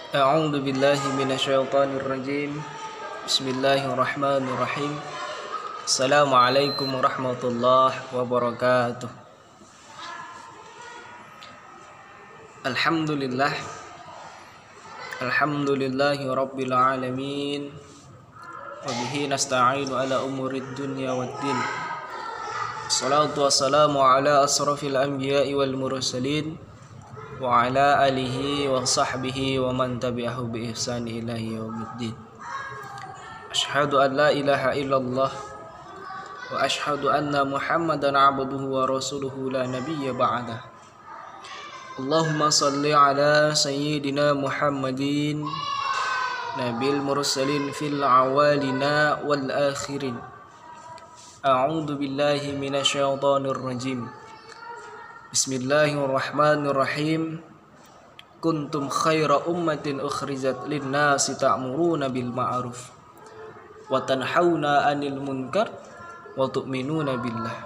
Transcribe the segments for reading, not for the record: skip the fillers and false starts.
A'udzu billahi minasyaitonir rajim. Bismillahirrahmanirrahim. Assalamualaikum warahmatullahi wabarakatuh. Alhamdulillah. Alhamdulillahi rabbil alamin. Wa bihi nasta'inu ala umurid dunya waddin. Salatu wassalamu ala asrafil anbiya'i wal mursalin wa ala alihi wa sahbihi wa man tabi'ahu bi ihsani ila yaumiddin. Asyhadu an la ilaha illallah wa asyhadu anna Muhammadan abduhu wa rasuluhu la nabiyya ba'dah. Allahumma salli ala sayyidina Muhammadin nabil mursalin fil awalina wal akhirin. A'udzu billahi minasyaitonir rajim. Bismillahirrahmanirrahim. Kuntum khaira ummatin ukhrijat lin-nasi ta'muruna bil ma'ruf wa tanhauna 'anil munkar wa tu'minuna billah.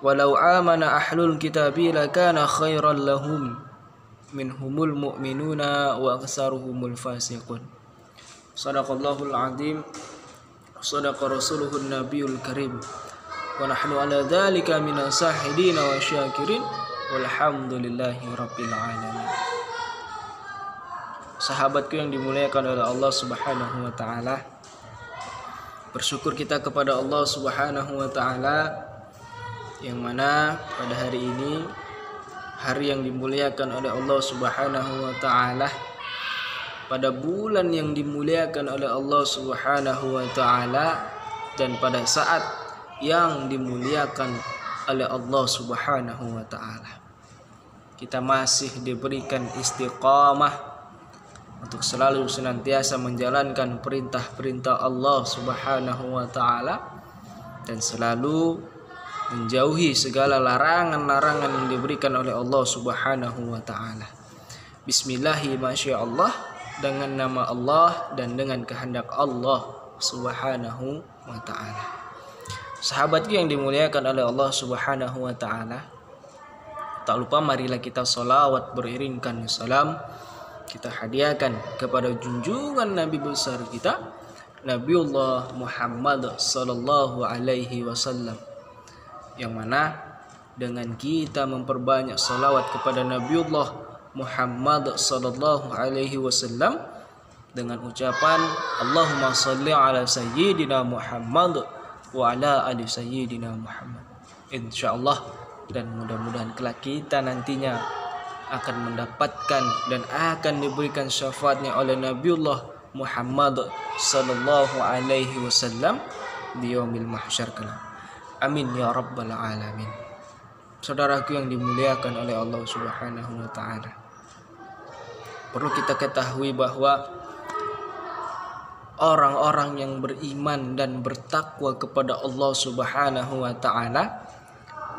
Walau amana ahlul kitabi lakana khairan lahum minhumul mu'minuna wa aktsaruhumul fasiqun. Shadaqallahul 'azim. Shadaqa rasuluhun nabiyul karim. Wa nahnu ala dzalika minas shahidin wa syakirin walhamdulillahi rabbil alamin. Sahabatku yang dimuliakan oleh Allah Subhanahu wa taala, bersyukur kita kepada Allah Subhanahu wa taala yang mana pada hari ini, hari yang dimuliakan oleh Allah Subhanahu wa taala, pada bulan yang dimuliakan oleh Allah Subhanahu wa taala, dan pada saat yang dimuliakan oleh Allah Subhanahu wa taala, kita masih diberikan istiqamah untuk selalu senantiasa menjalankan perintah-perintah Allah Subhanahu wa taala dan selalu menjauhi segala larangan-larangan yang diberikan oleh Allah Subhanahu wa taala. Bismillahi masyaallah, dengan nama Allah dan dengan kehendak Allah Subhanahu wa taala. Sahabatku yang dimuliakan oleh Allah Subhanahu wa taala, tak lupa marilah kita salawat beriringkan salam kita hadiahkan kepada junjungan Nabi besar kita, Nabiullah Muhammad sallallahu alaihi wasallam, yang mana dengan kita memperbanyak salawat kepada Nabiullah Muhammad sallallahu alaihi wasallam dengan ucapan Allahumma shalli ala sayyidina Muhammad wa ala ali sayyidina Muhammad, insyaallah, dan mudah-mudahan kelak kita nantinya akan mendapatkan dan akan diberikan syafaatnya oleh Nabiullah Muhammad sallallahu alaihi wasallam di yaumil mahsyar kelak. Amin ya rabbal alamin. Saudaraku yang dimuliakan oleh Allah Subhanahu wa taala, perlu kita ketahui bahwa orang-orang yang beriman dan bertakwa kepada Allah Subhanahu wa taala,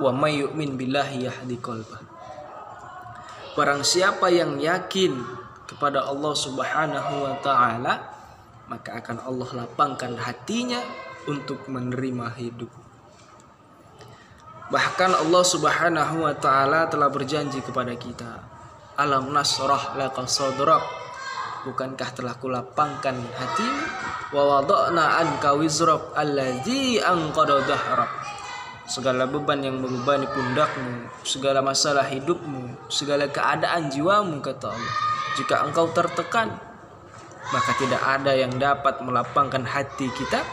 wa may yu'min billahi yahdi qalbah. Barang siapa yang yakin kepada Allah Subhanahu wa taala, maka akan Allah lapangkan hatinya untuk menerima hidup. Bahkan Allah Subhanahu wa taala telah berjanji kepada kita, alam nasrah laka sadrak, bukankah telah kulapangkan hatimu, wa wada'na anka wizrak alladzi anqadha dhahrak, segala beban yang membebani pundakmu, segala masalah hidupmu, segala keadaan jiwamu, kata Allah. Jika engkau tertekan, maka tidak ada yang dapat melapangkan hati kita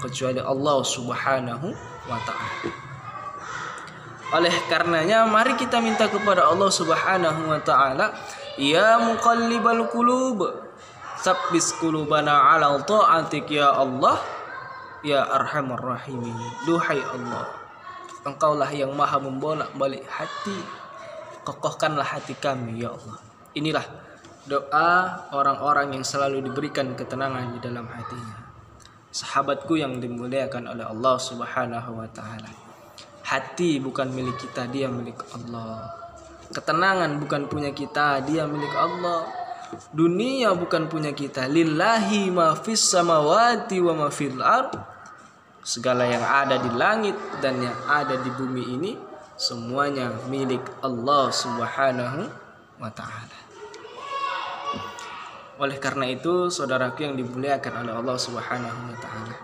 kecuali Allah Subhanahu wa ta'ala. Oleh karenanya mari kita minta kepada Allah Subhanahu wa ta'ala, ya muqallibal qulub, tsabbis qulubana ala ta'atik ya Allah ya arhamar rahimin. Duhai Allah, Engkaulah yang maha membolak-balik hati, kokohkanlah hati kami ya Allah. Inilah doa orang-orang yang selalu diberikan ketenangan di dalam hatinya. Sahabatku yang dimuliakan oleh Allah Subhanahu wa taala, hati bukan milik kita, dia milik Allah. Ketenangan bukan punya kita, dia milik Allah. Dunia bukan punya kita, lillahi ma fis samawati wa ma fil ard. Segala yang ada di langit dan yang ada di bumi ini semuanya milik Allah Subhanahu wa taala. Oleh karena itu, saudaraku yang dimuliakan oleh Allah Subhanahu wa taala,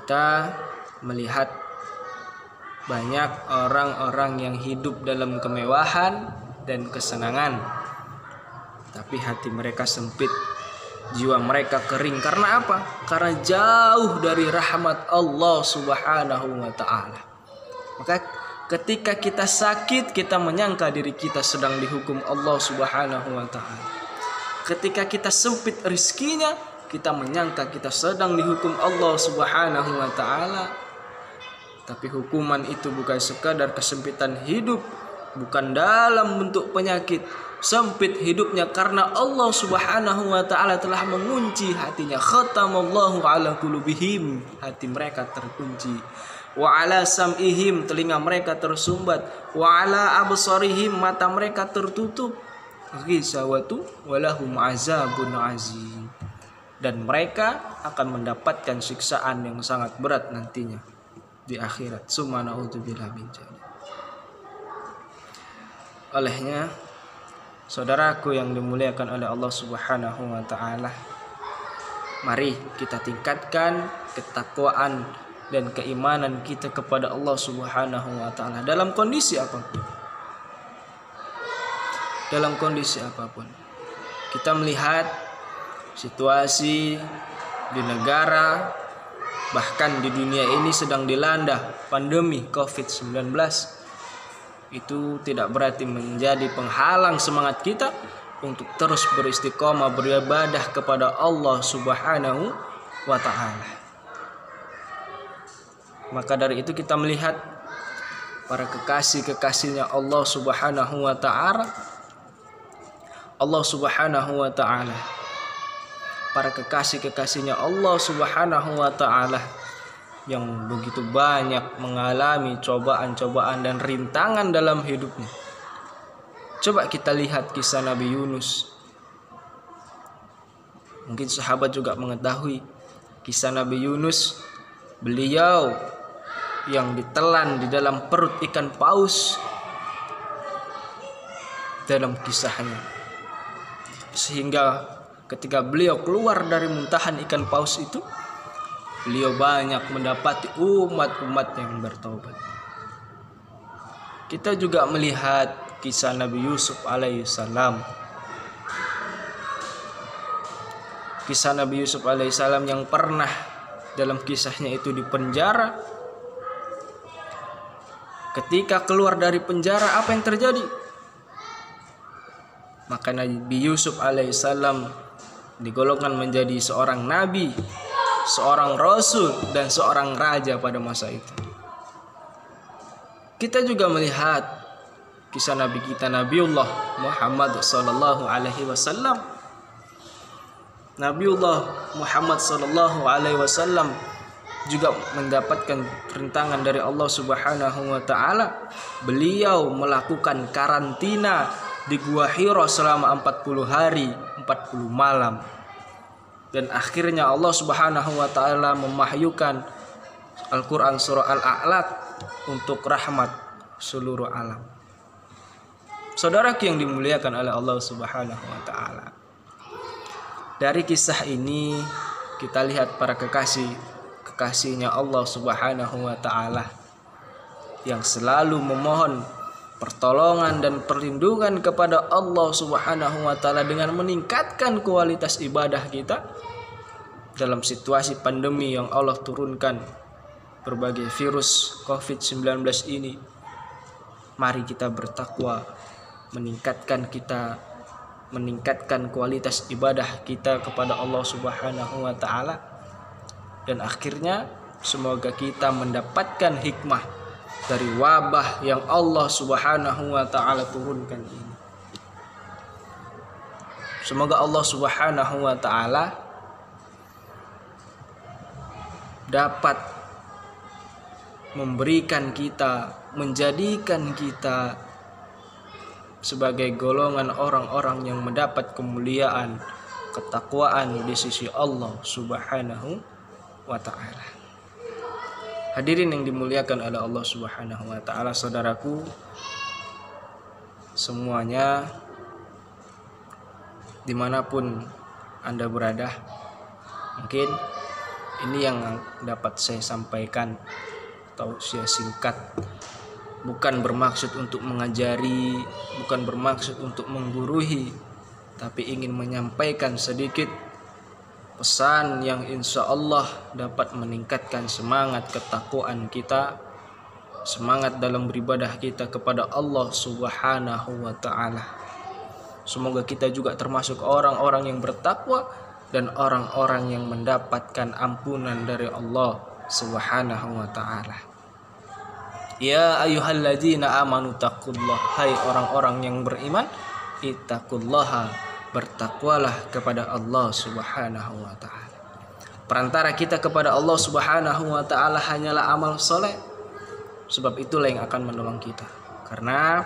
kita melihat banyak orang-orang yang hidup dalam kemewahan dan kesenangan, tapi hati mereka sempit, jiwa mereka kering. Karena apa? Karena jauh dari rahmat Allah Subhanahu wa taala. Maka ketika kita sakit, kita menyangka diri kita sedang dihukum Allah Subhanahu wa taala. Ketika kita sempit rezekinya, kita menyangka kita sedang dihukum Allah Subhanahu wa taala. Tapi hukuman itu bukan sekadar kesempitan hidup, bukan dalam bentuk penyakit. Sempit hidupnya karena Allah Subhanahu wa taala telah mengunci hatinya. Khatamallahu ala qulubihim, hati mereka terkunci. Wa ala sam'ihim, telinga mereka tersumbat. Wa ala absarihim, mata mereka tertutup. Ghisawatu walahum azabun azim. Dan mereka akan mendapatkan siksaan yang sangat berat nantinya di akhirat. Summa na'udzubillah min dzalik. Olehnya, saudaraku yang dimuliakan oleh Allah Subhanahu wa taala, mari kita tingkatkan ketakwaan dan keimanan kita kepada Allah Subhanahu wa taala dalam kondisi apapun. Dalam kondisi apapun. Kita melihat situasi di negara, bahkan di dunia ini sedang dilanda pandemi COVID-19. Itu tidak berarti menjadi penghalang semangat kita untuk terus beristiqomah beribadah kepada Allah Subhanahu wa taala. Maka dari itu kita melihat para kekasih-kekasihnya Allah Subhanahu wa taala. Allah Subhanahu wa taala, para kekasih-kekasihnya Allah Subhanahu wa taala yang begitu banyak mengalami cobaan-cobaan dan rintangan dalam hidupnya. Coba kita lihat kisah Nabi Yunus. Mungkin sahabat juga mengetahui kisah Nabi Yunus. Beliau yang ditelan di dalam perut ikan paus dalam kisahnya, sehingga ketika beliau keluar dari muntahan ikan paus itu, beliau banyak mendapati umat-umat yang bertobat. Kita juga melihat kisah Nabi Yusuf alaihissalam. Kisah Nabi Yusuf alaihissalam yang pernah dalam kisahnya itu di penjara. Ketika keluar dari penjara, apa yang terjadi? Maka Nabi Yusuf alaihissalam digolongkan menjadi seorang nabi, seorang rasul, dan seorang raja pada masa itu. Kita juga melihat kisah Nabi kita Nabiullah Muhammad sallallahu alaihi wasallam. Nabiullah Muhammad sallallahu alaihi wasallam juga mendapatkan rintangan dari Allah Subhanahu wa taala. Beliau melakukan karantina di Gua Hira selama 40 hari, 40 malam. Dan akhirnya Allah Subhanahu wa taala memahyukan Al-Qur'an surah Al-A'laq untuk rahmat seluruh alam. Saudaraku yang dimuliakan oleh Allah Subhanahu wa taala, dari kisah ini kita lihat para kekasihnya Allah Subhanahu wa taala yang selalu memohon pertolongan dan perlindungan kepada Allah Subhanahu wa taala dengan meningkatkan kualitas ibadah kita dalam situasi pandemi yang Allah turunkan berbagai virus COVID-19 ini. Mari kita bertakwa, meningkatkan kualitas ibadah kita kepada Allah Subhanahu wa taala, dan akhirnya semoga kita mendapatkan hikmah dari wabah yang Allah Subhanahu wa taala turunkan ini. Semoga Allah Subhanahu wa taala dapat memberikan kita, menjadikan kita sebagai golongan orang-orang yang mendapat kemuliaan, ketakwaan di sisi Allah Subhanahu wa taala. Hadirin yang dimuliakan oleh Allah Subhanahu wa taala, saudaraku semuanya, dimanapun Anda berada. Mungkin ini yang dapat saya sampaikan, tausiah singkat. Bukan bermaksud untuk mengajari, bukan bermaksud untuk menggurui, tapi ingin menyampaikan sedikit pesan yang insya Allah dapat meningkatkan semangat ketakwaan kita, semangat dalam beribadah kita kepada Allah Subhanahu wa ta'ala. Semoga kita juga termasuk orang-orang yang bertakwa dan orang-orang yang mendapatkan ampunan dari Allah Subhanahu wa ta'ala. Ya ayyuhalladzina amanu taqullaha, hai orang-orang yang beriman, ittaqullaha, bertakwalah kepada Allah Subhanahu wa ta'ala. Perantara kita kepada Allah Subhanahu wa ta'ala hanyalah amal soleh. Sebab itulah yang akan menolong kita. Karena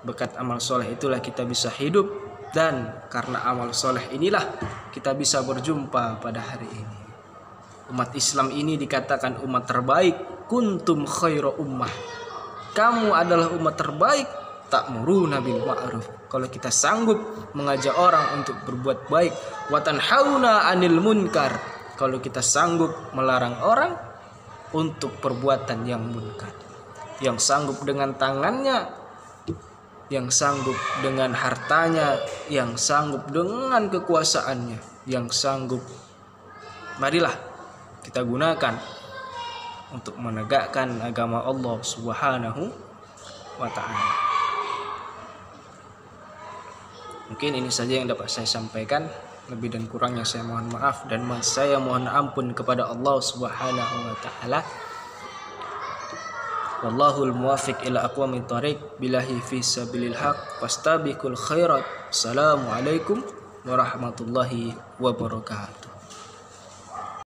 berkat amal soleh itulah kita bisa hidup, dan karena amal soleh inilah kita bisa berjumpa pada hari ini. Umat Islam ini dikatakan umat terbaik. Kuntum khairu ummah, kamu adalah umat terbaik. Ta'muruna bil ma'ruf, kalau kita sanggup mengajak orang untuk berbuat baik. Wa tanhauna 'anil munkar, kalau kita sanggup melarang orang untuk perbuatan yang munkar. Yang sanggup dengan tangannya, yang sanggup dengan hartanya, yang sanggup dengan kekuasaannya, yang sanggup, marilah kita gunakan untuk menegakkan agama Allah Subhanahu wa ta'ala. Mungkin ini saja yang dapat saya sampaikan. Lebih dan kurangnya saya mohon maaf, dan saya mohon ampun kepada Allah Subhanahu wa ta'ala. Wallahul muwaffiq ila aqwamit thariq, billahi fi sabilil haq, fastabiqul khairat. Assalamualaikum warahmatullahi wabarakatuh.